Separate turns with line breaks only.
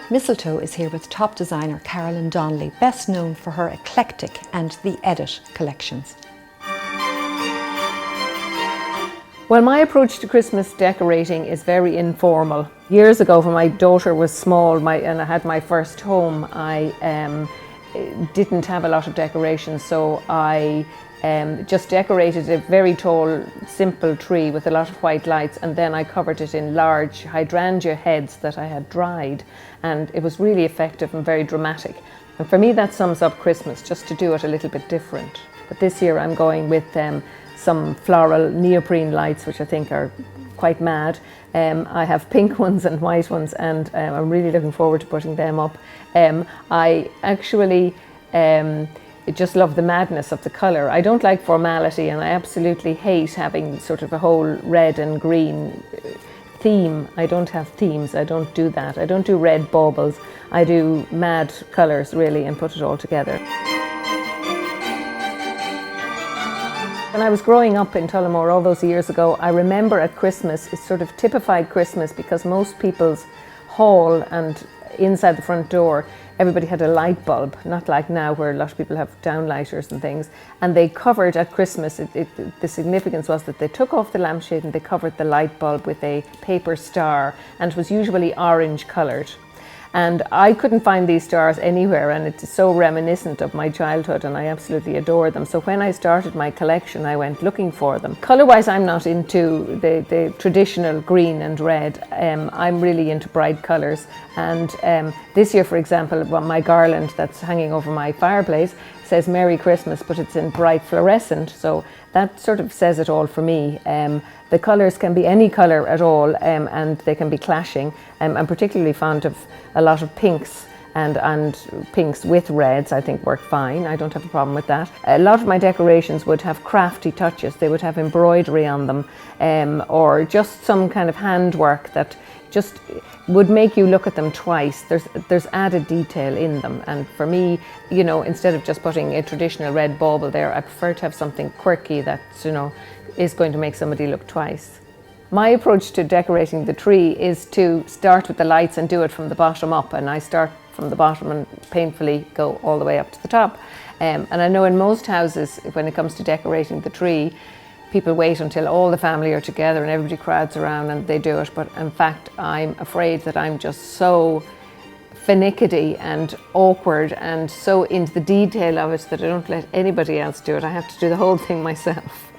Mistletoe is here with top designer Carolyn Donnelly, best known for her eclectic and The Edit collections.
Well, my approach to Christmas decorating is very informal. Years ago, when my daughter was small and I had my first home, I didn't have a lot of decorations, so I just decorated a very tall, simple tree with a lot of white lights, and then I covered it in large hydrangea heads that I had dried, and it was really effective and very dramatic. And for me, that sums up Christmas, just to do it a little bit different. But this year I'm going with some floral neoprene lights, which I think are quite mad. I have pink ones and white ones, and I'm really looking forward to putting them up. I actually just love the madness of the colour. I don't like formality, and I absolutely hate having sort of a whole red and green theme. I don't have themes, I don't do that. I don't do red baubles. I do mad colours really and put it all together. When I was growing up in Tullamore all those years ago, I remember at Christmas, it sort of typified Christmas because most people's hall and inside the front door, everybody had a light bulb, not like now where a lot of people have downlighters and things. And they covered at Christmas, the significance was that they took off the lampshade and they covered the light bulb with a paper star, and it was usually orange coloured. And I couldn't find these stars anywhere, and it's so reminiscent of my childhood, and I absolutely adore them. So when I started my collection, I went looking for them. Colour-wise, I'm not into the traditional green and red. I'm really into bright colours. And this year, for example, my garland that's hanging over my fireplace says Merry Christmas, but it's in bright fluorescent. So that sort of says it all for me. The colours can be any colour at all, and they can be clashing. I'm particularly fond of a lot of pinks, and pinks with reds I think work fine. I don't have a problem with that. A lot of my decorations would have crafty touches. They would have embroidery on them, or just some kind of handwork that just would make you look at them twice. There's added detail in them, and for me, you know, instead of just putting a traditional red bauble there, I prefer to have something quirky that, you know, is going to make somebody look twice. My approach to decorating the tree is to start with the lights and do it from the bottom up, and I start from the bottom and painfully go all the way up to the top. And I know in most houses, when it comes to decorating the tree, people wait until all the family are together and everybody crowds around and they do it. But in fact, I'm afraid that I'm just so finicky and awkward and so into the detail of it that I don't let anybody else do it. I have to do the whole thing myself.